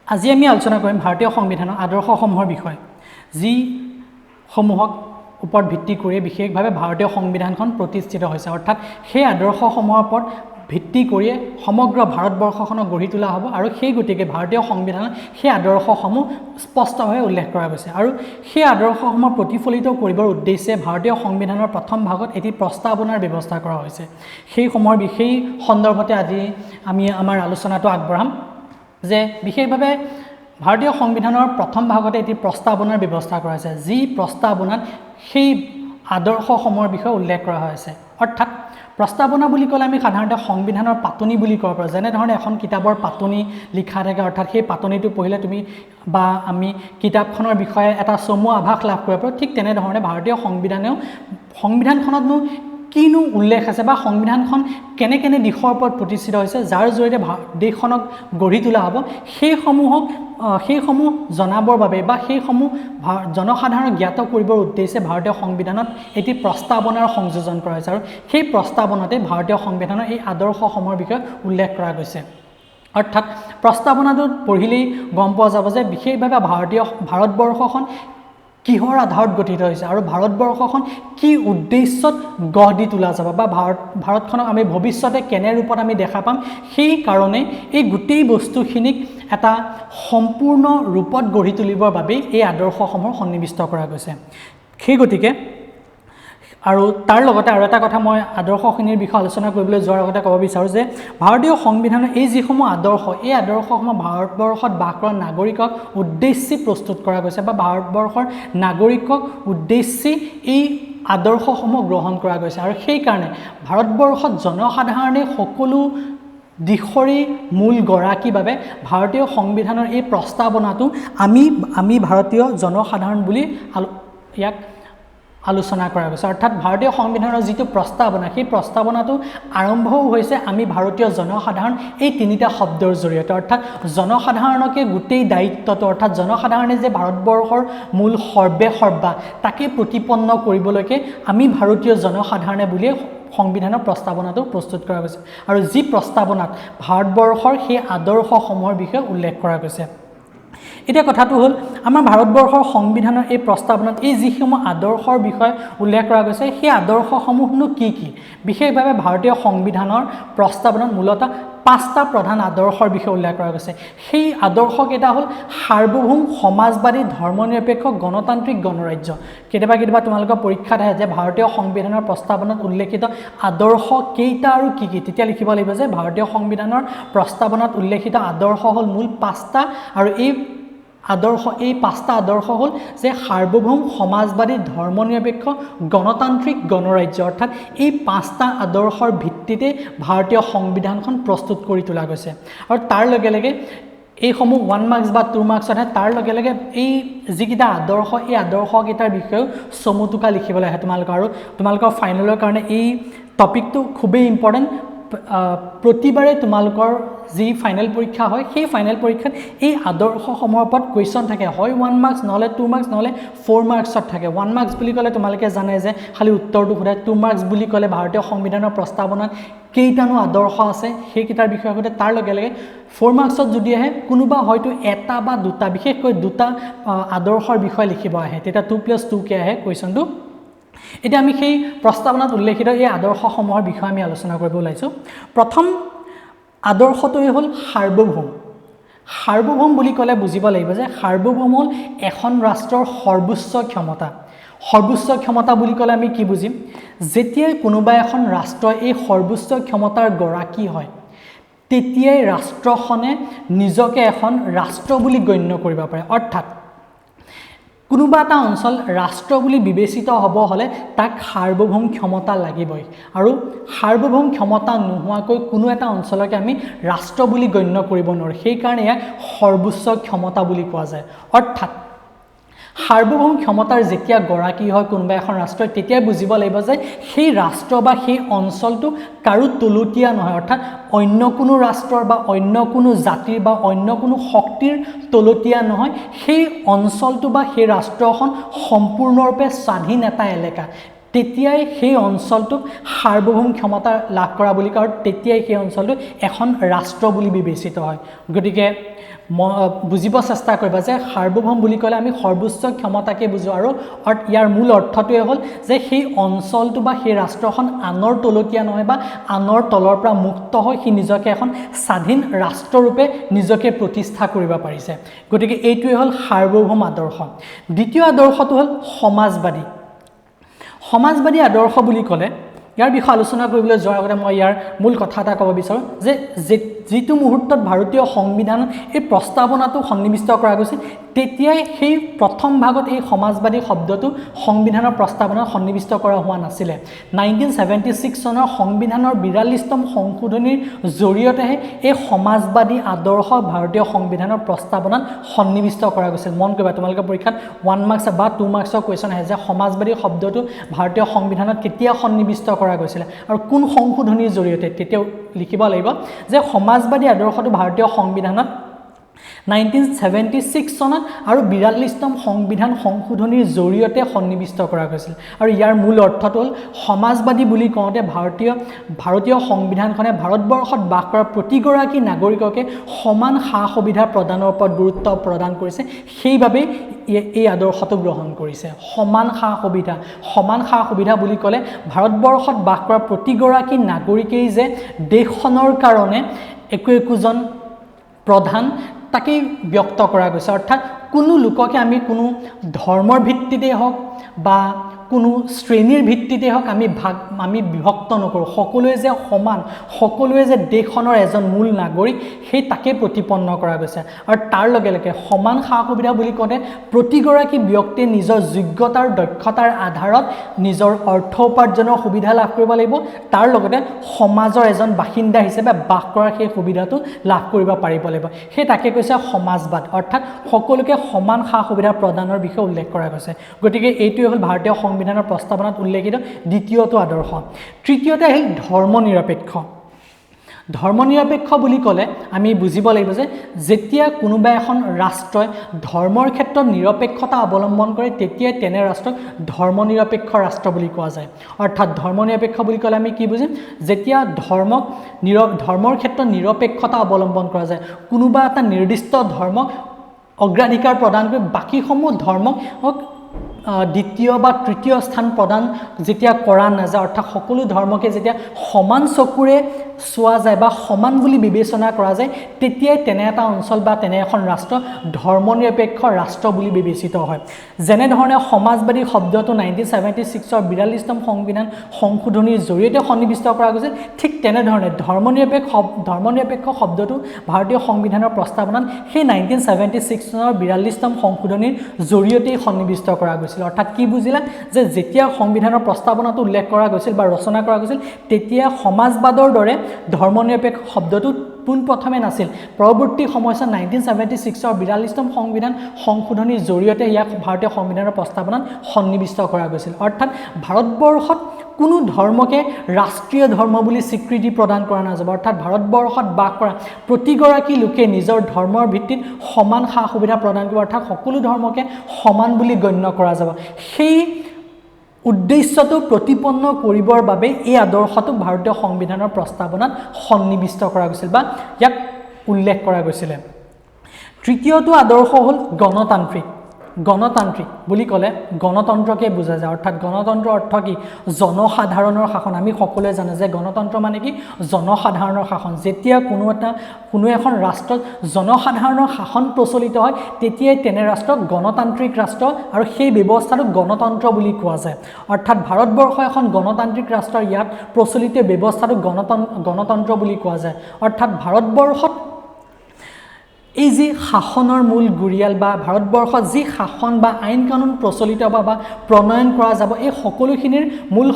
আজি আমি আলোচনা কৰিম ভাৰতীয় সংবিধানৰ আদৰ্শসমূহৰ বিষয়ে যি সমূহক ওপৰত ভিত্তি কৰি বিশেষভাৱে ভাৰতীয় সংবিধানখন প্ৰতিষ্ঠিত হৈছে অৰ্থাৎ সেই আদৰ্শসমূহৰ ওপৰত ভিত্তি কৰি সমগ্ৰ ভাৰতবৰ্ষখনক গঢ়ি তোলা হ'ব আৰু সেই গতিকে ভাৰতীয় সংবিধানত সেই আদৰ্শসমূহ স্পষ্টভাৱে উল্লেখ কৰা গৈছে আৰু সেই আদৰ্শসমূহ প্ৰতিফলিত কৰিবৰ উদ্দেশ্যে ভাৰতীয় সংবিধানৰ প্ৰথম ভাগত এটি প্ৰস্তাৱনাৰ ব্যৱস্থা কৰা হৈছে সেই সন্দৰ্ভতে আজি আমি আমাৰ আলোচনাটো আগবঢ়াম যে বিশেষভাৱে ভাৰতীয় সংবিধানৰ প্ৰথম ভাগতে এটি প্ৰস্তাৱনাৰ ব্যৱস্থা কৰা হৈছে যি প্ৰস্তাৱনাত সেই আদৰ্শসমূহৰ বিষয়ে উল্লেখ কৰা হৈছে অৰ্থাৎ প্ৰস্তাৱনা বুলি ক'লে আমি সাধাৰণতে সংবিধানৰ পাতনি বুলি ক'ব পাৰোঁ যেনে ধৰণে এখন কিতাপৰ পাতনি লিখা থাকে অৰ্থাৎ সেই পাতনিটো পঢ়িলে তুমি বা আমি কিতাপখনৰ বিষয়ে এটা চমু আভাস লাভ কৰিব পাৰোঁ ঠিক তেনেধৰণে ভাৰতীয় সংবিধানখনতনো কিনো উল্লেখ আছে বা সংবিধানখন কেনে কেনে দিশৰ ওপৰত প্ৰতিষ্ঠিত হৈছে যাৰ জৰিয়তে দেশখনক গঢ়ি তোলা হ'ব সেইসমূহ জনাবৰ বাবে বা সেইসমূহ জনসাধাৰণক জ্ঞাত কৰিবৰ উদ্দেশ্যে ভাৰতীয় সংবিধানত এটি প্ৰস্তাৱনাৰ সংযোজন কৰা হৈছে আৰু সেই প্ৰস্তাৱনাতে ভাৰতীয় সংবিধানৰ এই আদৰ্শসমূহৰ বিষয়ে উল্লেখ কৰা গৈছে অৰ্থাৎ প্ৰস্তাৱনাটোত পঢ়িলেই গম পোৱা যাব যে বিশেষভাৱে ভাৰতবৰ্ষখন কিহৰ আধাৰত গঠিত হৈছে আৰু ভাৰতবৰ্ষখন কি উদ্দেশ্যত গঢ় দি তোলা যাব বা ভাৰতখনক আমি ভৱিষ্যতে কেনে ৰূপত আমি দেখা পাম সেই কাৰণে এই গোটেই বস্তুখিনিক এটা সম্পূৰ্ণ ৰূপত গঢ়ি তুলিবৰ বাবে এই আদৰ্শসমূহ সন্নিৱিষ্ট কৰা গৈছে সেই গতিকে আৰু তাৰ লগতে আৰু এটা কথা মই আদৰ্শখিনিৰ বিষয়ে আলোচনা কৰিবলৈ যোৱাৰ আগতে ক'ব বিচাৰোঁ যে ভাৰতীয় সংবিধানৰ এই যিসমূহ আদৰ্শ এই আদৰ্শসমূহ ভাৰতবৰ্ষত বাস কৰা নাগৰিকক উদ্দেশ্যি প্ৰস্তুত কৰা গৈছে বা ভাৰতবৰ্ষৰ নাগৰিকক উদ্দেশ্যি এই আদৰ্শসমূহ গ্ৰহণ কৰা গৈছে আৰু সেইকাৰণে ভাৰতবৰ্ষত জনসাধাৰণে সকলো দিশৰে মূল গৰাকী বাবে ভাৰতীয় সংবিধানৰ এই প্ৰস্তাৱনাটো আমি ভাৰতীয় জনসাধাৰণ বুলি ইয়াক আলোচনা কৰা গৈছে অৰ্থাৎ ভাৰতীয় সংবিধানৰ যিটো প্ৰস্তাৱনা সেই প্ৰস্তাৱনাটো আৰম্ভও হৈছে আমি ভাৰতীয় জনসাধাৰণ এই তিনিটা শব্দৰ জৰিয়তে অৰ্থাৎ জনসাধাৰণকে গোটেই দায়িত্বটো অৰ্থাৎ জনসাধাৰণে যে ভাৰতবৰ্ষৰ মূল সৰ্বা তাকে প্ৰতিপন্ন কৰিবলৈকে আমি ভাৰতীয় জনসাধাৰণে বুলিয়ে সংবিধানৰ প্ৰস্তাৱনাটো প্ৰস্তুত কৰা গৈছে আৰু যি প্ৰস্তাৱনাত ভাৰতবৰ্ষৰ সেই আদৰ্শসমূহৰ বিষয়ে উল্লেখ কৰা গৈছে এতিয়া কথাটো হ'ল আমাৰ ভাৰতবৰ্ষৰ সংবিধানৰ এই প্ৰস্তাৱনাত এই যিসমূহ আদৰ্শৰ বিষয়ে উল্লেখ কৰা গৈছে সেই আদৰ্শসমূহনো কি বিশেষভাৱে ভাৰতীয় সংবিধানৰ প্ৰস্তাৱনাত মূলতঃ 5টা প্ৰধান আদৰ্শৰ বিষয়ে উল্লেখ কৰা গৈছে সেই আদৰ্শকেইটা হ'ল সাৰ্বভৌম সমাজবাদী ধৰ্মনিৰপেক্ষ গণতান্ত্ৰিক গণৰাজ্য কেতিয়াবা তোমালোকৰ পৰীক্ষাত আহে যে ভাৰতীয় সংবিধানৰ প্ৰস্তাৱনাত উল্লেখিত আদৰ্শ কেইটা আৰু কি তেতিয়া লিখিব লাগিব যে ভাৰতীয় সংবিধানৰ প্ৰস্তাৱনাত উল্লেখিত আদৰ্শ হ'ল মূল 5টা আৰু এই 5টা আদৰ্শ হ'ল যে সাৰ্বভৌম সমাজবাদী ধৰ্মনিৰপেক্ষ গণতান্ত্ৰিক গণৰাজ্য অৰ্থাৎ এই 5টা আদৰ্শৰ ভিত্তিতে ভাৰতীয় সংবিধানখন প্ৰস্তুত কৰি তোলা গৈছে আৰু তাৰ লগে লগে এইসমূহ 1 মাৰ্কছ বা 2 মাৰ্কছত আহে তাৰ লগে লগে এই যিকেইটা আদৰ্শ এই আদৰ্শকেইটাৰ বিষয়েও চমুটোকা লিখিবলৈ আহে তোমালোকৰ ফাইনেলৰ কাৰণে এই টপিকটো খুবেই ইম্পৰ্টেণ্ট প্ৰতিবাৰে তোমালোকৰ যি ফাইনেল পৰীক্ষা হয় সেই ফাইনেল পৰীক্ষাত এই আদৰ্শসমূহৰ ওপৰত কুৱেশ্যন থাকে হয় 1 মাৰ্কছ নহ'লে 2 মাৰ্কছ নহ'লে 4 মাৰ্কছত থাকে 1 মাৰ্কছ বুলি ক'লে তোমালোকে জানে যে খালি উত্তৰটো সোধে 2 মাৰ্কছ বুলি ক'লে ভাৰতীয় সংবিধানৰ প্ৰস্তাৱনাত কেইটানো আদৰ্শ আছে সেইকেইটাৰ বিষয়ে সোধে তাৰ লগে লগে 4 মাৰ্কছত যদি আহে কোনোবা হয়তো এটা বা দুটা বিশেষকৈ দুটা আদৰ্শৰ বিষয়ে লিখিব আহে তেতিয়া 2+2 কে আহে কুৱেশ্যনটো এতিয়া আমি সেই প্ৰস্তাৱনাত উল্লেখিত এই আদৰ্শসমূহৰ বিষয়ে আমি আলোচনা কৰিব ওলাইছোঁ প্ৰথম আদৰ্শটোৱে হ'ল সাৰ্বভৌম বুলি ক'লে বুজিব লাগিব যে সাৰ্বভৌম হ'ল এখন ৰাষ্ট্ৰৰ সৰ্বোচ্চ ক্ষমতা বুলি ক'লে আমি কি বুজিম যেতিয়াই কোনোবা এখন ৰাষ্ট্ৰই এই সৰ্বোচ্চ ক্ষমতাৰ গৰাকী হয় তেতিয়াই ৰাষ্ট্ৰখনে নিজকে এখন ৰাষ্ট্ৰ বুলি গণ্য কৰিব পাৰে অৰ্থাৎ কোনোবা এটা অঞ্চল ৰাষ্ট্ৰ বুলি বিবেচিত হ'ব হ'লে তাক সাৰ্বভৌম ক্ষমতা লাগিবই আৰু সাৰ্বভৌম ক্ষমতা নোহোৱাকৈ কোনো এটা অঞ্চলকে আমি ৰাষ্ট্ৰ বুলি গণ্য কৰিব নোৱাৰোঁ সেইকাৰণে ইয়াক সৰ্বোচ্চ ক্ষমতা বুলি কোৱা যায় অৰ্থাৎ সাৰ্বভৌম ক্ষমতাৰ যেতিয়া গৰাকী হয় কোনোবা এখন ৰাষ্ট্ৰই তেতিয়া বুজিব লাগিব যে সেই ৰাষ্ট্ৰ বা সেই অঞ্চলটো কাৰো তলুতীয়া নহয় অৰ্থাৎ অন্য কোনো ৰাষ্ট্ৰৰ বা অন্য কোনো জাতিৰ বা অন্য কোনো শক্তিৰ তলুতীয়া নহয় সেই অঞ্চলটো বা সেই ৰাষ্ট্ৰখন সম্পূৰ্ণৰূপে স্বাধীন এটা এলেকা তেতিয়াই সেই অঞ্চলটোক সাৰ্বভৌম ক্ষমতা লাভ কৰা বুলি কয়, তেতিয়াই সেই অঞ্চলটো এখন ৰাষ্ট্ৰ বুলি বিবেচিত হয়। গতিকে বুজিব চেষ্টা কৰিবা যে সাৰ্বভৌম বুলি ক'লে আমি সৰ্বোচ্চ ক্ষমতাকে বুজোঁ, আৰু ইয়াৰ মূল অৰ্থটোৱে হ'ল যে সেই অঞ্চলটো বা সেই ৰাষ্ট্ৰখন আনৰ তলতীয়া নহয় বা আনৰ তলৰ পৰা মুক্ত হৈ সি নিজকে এখন স্বাধীন ৰাষ্ট্ৰৰূপে নিজকে প্ৰতিষ্ঠা কৰিব পাৰিছে। গতিকে এইটোৱে হ'ল সাৰ্বভৌম আদৰ্শ। দ্বিতীয় আদৰ্শটো হ'ল সমাজবাদী। সমাজবাদী আদৰ্শ বুলি ক'লে ইয়াৰ বিষয়ে আলোচনা কৰিবলৈ যোৱাৰ আগতে মই ইয়াৰ মূল কথা এটা ক'ব বিচাৰোঁ যে যিটো মুহূৰ্তত ভাৰতীয় সংবিধানত এই প্ৰস্তাৱনাটো সন্নিৱিষ্ট কৰা গৈছিল, তেতিয়াই সেই প্ৰথম ভাগত এই সমাজবাদী শব্দটো সংবিধানৰ প্ৰস্তাৱনাত সন্নিৱিষ্ট কৰা হোৱা নাছিলে। 1976 চনৰ সংবিধানৰ 42তম সংশোধনীৰ জৰিয়তেহে এই সমাজবাদী আদৰ্শ ভাৰতীয় সংবিধানৰ প্ৰস্তাৱনাত সন্নিৱিষ্ট কৰা গৈছিল। মন কৰিবা, তোমালোকে পৰীক্ষাত 1 মাৰ্কছ বা 2 মাৰ্কছৰ কুৱেশ্যন আহে যে সমাজবাদী শব্দটো ভাৰতীয় সংবিধানত কেতিয়া সন্নিৱিষ্ট কৰা গৈছিলে আৰু কোন সংশোধনীৰ জৰিয়তে, তেতিয়াও লিখিব লাগিব যে সমাজবাদী আদৰ্শটো ভাৰতীয় সংবিধানত 1976 চনত আৰু 42তম সংবিধান সংশোধনীৰ জৰিয়তে সন্নিৱিষ্ট কৰা গৈছিল। আৰু ইয়াৰ মূল অৰ্থটো হ'ল সমাজবাদী বুলি কওঁতে ভাৰতীয় সংবিধানখনে ভাৰতবৰ্ষত বাস কৰা প্ৰতিগৰাকী নাগৰিককে সমান সা সুবিধা প্ৰদানৰ ওপৰত গুৰুত্ব প্ৰদান কৰিছে, সেইবাবেই এই আদৰ্শটো গ্ৰহণ কৰিছে। সমান সা সুবিধা বুলি ক'লে ভাৰতবৰ্ষত বাস কৰা প্ৰতিগৰাকী নাগৰিকেই যে দেশখনৰ কাৰণে একোজন প্ৰধান তাকেই ব্যক্ত কৰা গৈছে। অৰ্থাৎ কোনো লোককে আমি কোনো ধৰ্মৰ ভিত্তিতেই হওক বা কোনো শ্ৰেণীৰ ভিত্তিতেই হওক আমি বিভক্ত নকৰোঁ। সকলোৱে যে সমান, সকলোৱে যে দেশখনৰ এজন মূল নাগৰিক, সেই তাকে প্ৰতিপন্ন কৰা গৈছে। আৰু তাৰ লগে লগে সমান সা সুবিধা বুলি কওঁতে প্ৰতিগৰাকী ব্যক্তিয়ে নিজৰ যোগ্যতাৰ দক্ষতাৰ আধাৰত নিজৰ অৰ্থ উপাৰ্জনৰ সুবিধা লাভ কৰিব লাগিব, তাৰ লগতে সমাজৰ এজন বাসিন্দা হিচাপে বাস কৰাৰ সেই সুবিধাটো লাভ কৰিব পাৰিব লাগিব। সেই তাকে কৈছে সমাজবাদ, অৰ্থাৎ সকলোকে সমান সা সুবিধা প্ৰদানৰ বিষয়ে উল্লেখ কৰা গৈছে। গতিকে এইটোৱে হ'ল ভাৰতীয় সংবিধানৰ প্ৰস্তাৱনাত উল্লেখিত দ্বিতীয়টো আদৰ্শ। তৃতীয়তে আহিল ধৰ্মনিৰপেক্ষ। ধৰ্মনিৰপেক্ষ বুলি ক'লে আমি বুজিব লাগিব যে যেতিয়া কোনোবা এখন ৰাষ্ট্ৰই ধৰ্মৰ ক্ষেত্ৰত নিৰপেক্ষতা অৱলম্বন কৰে, তেতিয়াই তেনে ৰাষ্ট্ৰক ধৰ্মনিৰপেক্ষ ৰাষ্ট্ৰ বুলি কোৱা যায়। অৰ্থাৎ ধৰ্মনিৰপেক্ষ বুলি ক'লে আমি কি বুজিম, যেতিয়া ধৰ্মৰ ক্ষেত্ৰত নিৰপেক্ষতা অৱলম্বন কৰা যায়, কোনোবা এটা নিৰ্দিষ্ট ধৰ্মক অগ্ৰাধিকাৰ প্ৰদান কৰি বাকীসমূহ ধৰ্মক দ্বিতীয় বা তৃতীয় স্থান প্ৰদান যেতিয়া কৰা নাযায়, অৰ্থাৎ সকলো ধৰ্মকে যেতিয়া সমান চকুৰে চোৱা যায় বা সমান বুলি বিবেচনা কৰা যায়, তেতিয়াই তেনে এটা অঞ্চল বা তেনে এখন ৰাষ্ট্ৰ ধৰ্মনিৰপেক্ষ ৰাষ্ট্ৰ বুলি বিবেচিত হয়। যেনেধৰণে সমাজবাদী শব্দটো 1976ৰ 42তম সংবিধান সংশোধনীৰ জৰিয়তে সন্নিৱিষ্ট কৰা গৈছিল, ঠিক তেনেধৰণে ধৰ্মনিৰপেক্ষ শব্দটো ভাৰতীয় সংবিধানৰ প্ৰস্তাৱনাত সেই 1976 চনৰ 42তম সংশোধনীৰ জৰিয়তেই সন্নিৱিষ্ট কৰা গৈছিল। অৰ্থাৎ কি বুজিলা যে যেতিয়া সংবিধানৰ প্ৰস্তাৱনাটো উল্লেখ কৰা গৈছিল বা ৰচনা কৰা গৈছিল, তেতিয়া সমাজবাদৰ দৰে ধৰ্মনিৰপেক্ষ শব্দটো পোনপ্ৰথমে নাছিল। পৰৱৰ্তী সময়ছোৱাত 1976ৰ 42তম সংবিধান সংশোধনীৰ জৰিয়তে ইয়াক ভাৰতীয় সংবিধানৰ প্ৰস্তাৱনাত সন্নিৱিষ্ট কৰা গৈছিল। অৰ্থাৎ ভাৰতবৰ্ষত কোনো ধৰ্মকে ৰাষ্ট্ৰীয় ধৰ্ম বুলি স্বীকৃতি প্ৰদান কৰা নাযাব। অৰ্থাৎ ভাৰতবৰ্ষত বাস কৰা প্ৰতিগৰাকী লোকে নিজৰ ধৰ্মৰ ভিত্তিত সমান সা সুবিধা প্ৰদান কৰিব, অৰ্থাৎ সকলো ধৰ্মকে সমান বুলি গণ্য কৰা যাব। সেই উদ্দেশ্যটো প্ৰতিপন্ন কৰিবৰ বাবে এই আদৰ্শটো ভাৰতীয় সংবিধানৰ প্ৰস্তাৱনাত সন্নিৱিষ্ট কৰা গৈছিল বা ইয়াক উল্লেখ কৰা গৈছিলে। তৃতীয়টো আদৰ্শ হ'ল গণতান্ত্ৰিক। গণতান্ত্ৰিক বুলি ক'লে গণতন্ত্ৰকে বুজা যায়। অৰ্থাৎ গণতন্ত্ৰৰ অৰ্থ কি? জনসাধাৰণৰ শাসন। আমি সকলোৱে জানো যে গণতন্ত্ৰ মানে কি? জনসাধাৰণৰ শাসন। যেতিয়া কোনো এখন ৰাষ্ট্ৰত জনসাধাৰণৰ শাসন প্ৰচলিত হয়, তেতিয়াই তেনে ৰাষ্ট্ৰক গণতান্ত্ৰিক ৰাষ্ট্ৰ আৰু সেই ব্যৱস্থাটোক গণতন্ত্ৰ বুলি কোৱা যায়। অৰ্থাৎ ভাৰতবৰ্ষ এখন গণতান্ত্ৰিক ৰাষ্ট্ৰ, ইয়াত প্ৰচলিত ব্যৱস্থাটোক গণতন্ত্ৰ বুলি কোৱা যায়। অৰ্থাৎ ভাৰতবৰ্ষত এই যি শাসনৰ মূল গুৰিয়াল বা ভাৰতবৰ্ষত যি শাসন বা আইন কানুন প্ৰচলিত বা প্ৰণয়ন কৰা যাব, এই সকলোখিনিৰ মূল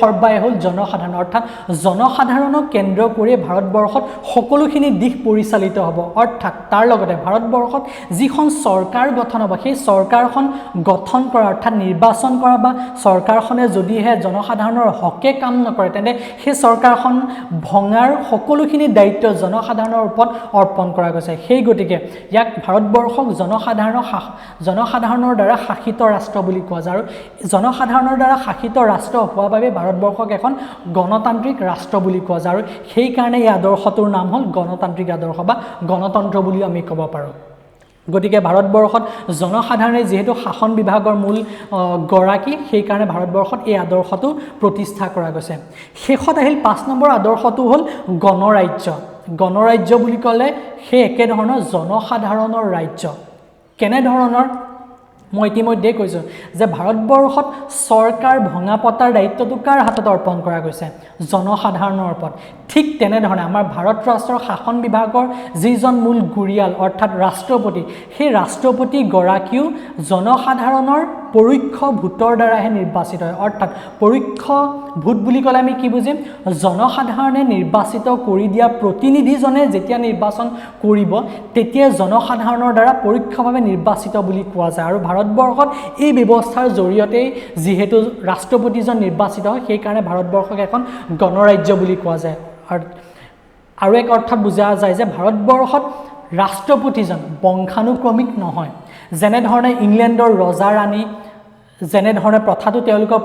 সৰ্বাই হ'ল জনসাধাৰণ। অৰ্থাৎ জনসাধাৰণক কেন্দ্ৰ কৰি ভাৰতবৰ্ষত সকলোখিনি দিশ পৰিচালিত হ'ব। অৰ্থাৎ তাৰ লগতে ভাৰতবৰ্ষত যিখন চৰকাৰ গঠন হ'ব, সেই চৰকাৰখন গঠন কৰা অৰ্থাৎ নিৰ্বাচন কৰা বা চৰকাৰখনে যদিহে জনসাধাৰণৰ হকে কাম নকৰে, তেন্তে সেই চৰকাৰখন ভঙাৰ সকলোখিনি দায়িত্ব জনসাধাৰণৰ ওপৰত অৰ্পণ কৰা গৈছে। সেই গতিকে গতিকে ইয়াক ভাৰতবৰ্ষক জনসাধাৰণৰ দ্বাৰা শাসিত ৰাষ্ট্ৰ বুলি কোৱা যায় আৰু জনসাধাৰণৰ দ্বাৰা শাসিত ৰাষ্ট্ৰ হোৱাৰ বাবে ভাৰতবৰ্ষক এখন গণতান্ত্ৰিক ৰাষ্ট্ৰ বুলি কোৱা যায় আৰু সেই কাৰণে এই আদৰ্শটোৰ নাম হ'ল গণতান্ত্ৰিক আদৰ্শ বা গণতন্ত্ৰ বুলি আমি ক'ব পাৰোঁ গতিকে ভাৰতবৰ্ষত জনসাধাৰণে যেহেতু শাসন বিভাগৰ মূল গৰাকী সেই কাৰণে ভাৰতবৰ্ষত এই আদৰ্শটো প্ৰতিষ্ঠা কৰা গৈছে শেষত আহিল 5 নম্বৰ আদৰ্শটো হ'ল গণৰাজ্য বুলি ক'লে সেই একে ধৰণৰ জনসাধাৰণৰ ৰাজ্য কেনে ধৰণৰ মই ইতিমধ্যে কৈছোঁ যে ভাৰতবৰ্ষত চৰকাৰ ভঙা পতাৰ দায়িত্বটো কাৰ হাতত অৰ্পণ কৰা গৈছে জনসাধাৰণৰ ওপৰত ঠিক তেনেধৰণে আমাৰ ভাৰত ৰাষ্ট্ৰৰ শাসন বিভাগৰ যিজন মূল গুৰিয়াল অৰ্থাৎ ৰাষ্ট্ৰপতি সেই ৰাষ্ট্ৰপতি গৰাকীও জনসাধাৰণৰ পৰোক্ষ ভোটৰ দ্বাৰাহে নিৰ্বাচিত হয় অৰ্থাৎ পৰোক্ষ ভোট বুলি ক'লে আমি কি বুজিম জনসাধাৰণে নিৰ্বাচিত কৰি দিয়া প্ৰতিনিধিজনে যেতিয়া নিৰ্বাচন কৰিব তেতিয়া জনসাধাৰণৰ দ্বাৰা পৰোক্ষভাৱে নিৰ্বাচিত বুলি কোৱা যায় আৰু ভাৰতবৰ্ষত এই ব্যৱস্থাৰ জৰিয়তেই যিহেতু ৰাষ্ট্ৰপতিজন নিৰ্বাচিত হয় সেই কাৰণে ভাৰতবৰ্ষক এখন গণৰাজ্য বুলি কোৱা যায় আৰু এক অৰ্থত বুজা যায় যে ভাৰতবৰ্ষত ৰাষ্ট্ৰপতিজন বংশানুক্ৰমিক নহয় যেনে ধৰণে ইংলেণ্ডৰ ৰজা ৰাণী যেনে ধৰণে প্ৰথাটো তেওঁলোকৰ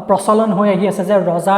প্ৰচলন হৈ আহি আছে যে ৰজা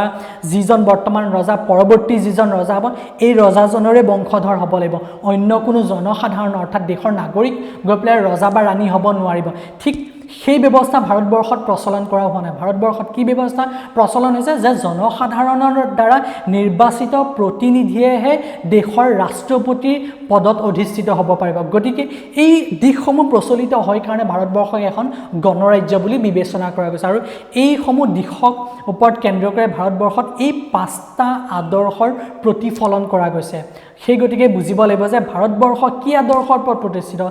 যিজন বৰ্তমান ৰজা পৰৱৰ্তী যিজন ৰজা হ'ব এই ৰজাজনৰে বংশধৰ হ'ব লাগিব অন্য কোনো জনসাধাৰণ অৰ্থাৎ দেশৰ নাগৰিক গৈ পেলাই ৰজা বা ৰাণী হ'ব নোৱাৰিব ঠিক সেই ব্যৱস্থা ভাৰতবৰ্ষত প্ৰচলন কৰা হোৱা নাই ভাৰতবৰ্ষত কি ব্যৱস্থা প্ৰচলন হৈছে যে জনসাধাৰণৰ দ্বাৰা নিৰ্বাচিত প্ৰতিনিধিয়েহে দেশৰ ৰাষ্ট্ৰপতিৰ পদত অধিষ্ঠিত হ'ব পাৰিব গতিকে এই দিশসমূহ প্ৰচলিত হয় কাৰণে ভাৰতবৰ্ষক এখন গণৰাজ্য বুলি বিবেচনা কৰা গৈছে আৰু এইসমূহ দিশক ওপৰত কেন্দ্ৰ কৰি ভাৰতবৰ্ষত এই 5টা আদৰ্শৰ প্ৰতিফলন কৰা গৈছে সেই গতিকে বুজিব লাগিব যে ভাৰতবৰ্ষ কি আদৰ্শৰ ওপৰত প্ৰতিষ্ঠিত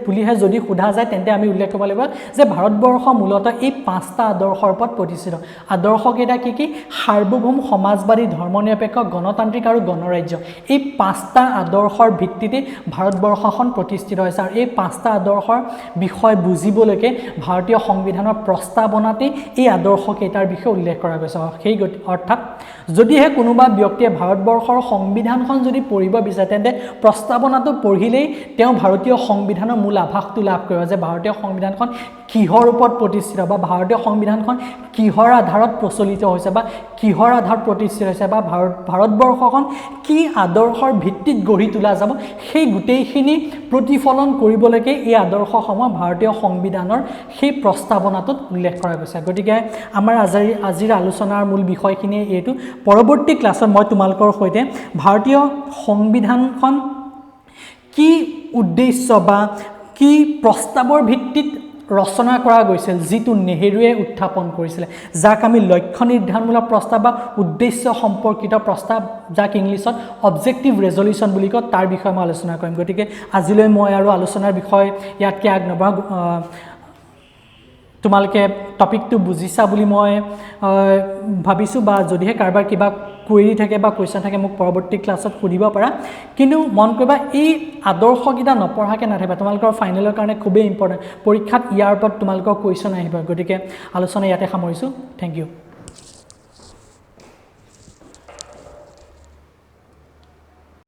বুলিহে যদি সোধা যায় তেন্তে আমি উল্লেখ কৰিব লাগিব যে ভাৰতবৰ্ষ মূলতঃ এই 5টা আদৰ্শৰ ওপৰত প্ৰতিষ্ঠিত আদৰ্শকেইটা কি সাৰ্বভৌম সমাজবাদী ধৰ্মনিৰপেক্ষ গণতান্ত্ৰিক আৰু গণৰাজ্য এই 5টা আদৰ্শৰ ভিত্তিতে ভাৰতবৰ্ষখন প্ৰতিষ্ঠিত হৈছে আৰু এই 5টা আদৰ্শৰ বিষয় বুজিবলৈকে ভাৰতীয় সংবিধানৰ প্ৰস্তাৱনাতে এই আদৰ্শকেইটাৰ বিষয়ে উল্লেখ কৰা গৈছে সেই অৰ্থাৎ যদিহে কোনোবা ব্যক্তিয়ে ভাৰতবৰ্ষৰ সংবিধানখন যদি পঢ়িব বিচাৰে তেন্তে প্ৰস্তাৱনাটো পঢ়িলেই তেওঁ ভাৰতীয় সংবিধানৰ মূল আভাসটো লাভ কৰিব যে ভাৰতীয় সংবিধানখন কিহৰ ওপৰত প্ৰতিষ্ঠিত বা ভাৰতীয় সংবিধানখন কিহৰ আধাৰত প্ৰচলিত হৈছে বা কিহৰ আধাৰত প্ৰতিষ্ঠিত হৈছে বা ভাৰতবৰ্ষখন কি আদৰ্শৰ ভিত্তিত গঢ়ি তোলা যাব সেই গোটেইখিনি প্ৰতিফলন কৰিবলৈকে এই আদৰ্শসমূহ ভাৰতীয় সংবিধানৰ সেই প্ৰস্তাৱনাটোত উল্লেখ কৰা গৈছে গতিকে আমাৰ আজিৰ আলোচনাৰ মূল বিষয়খিনি এইটো পৰৱৰ্তী ক্লাছত মই তোমালোকৰ সৈতে ভাৰতীয় সংবিধানখন কি উদ্দেশ্য বা কি প্ৰস্তাৱৰ ভিত্তিত ৰচনা কৰা গৈছিল যিটো নেহেৰুৱে উত্থাপন কৰিছিলে যাক আমি লক্ষ্য নিৰ্ধাৰণমূলক প্ৰস্তাৱ বা উদ্দেশ্য সম্পৰ্কিত প্ৰস্তাৱ যাক ইংলিছত অবজেক্টিভ ৰেজলিউশ্যন বুলি কয় তাৰ বিষয়ে মই আলোচনা কৰিম গতিকে আজিলৈ মই আৰু আলোচনাৰ বিষয় ইয়াতকৈ আগনবঢ়াওঁ তোমালোকে টপিকটো বুজিছা বুলি মই ভাবিছোঁ বা যদিহে কাৰোবাৰ কিবা কুৱেৰি থাকে বা কুৱেশ্যন থাকে মোক পৰৱৰ্তী ক্লাছত সুধিব পাৰা কিন্তু মন কৰিবা এই আদৰ্শকেইটা নপঢ়াকৈ নাথাকিবা তোমালোকৰ ফাইনেলৰ কাৰণে খুবেই ইম্পৰ্টেণ্ট পৰীক্ষাত ইয়াৰ ওপৰত তোমালোকৰ কুৱেশ্যন আহিব গতিকে আলোচনা ইয়াতে সামৰিছোঁ থেংক ইউ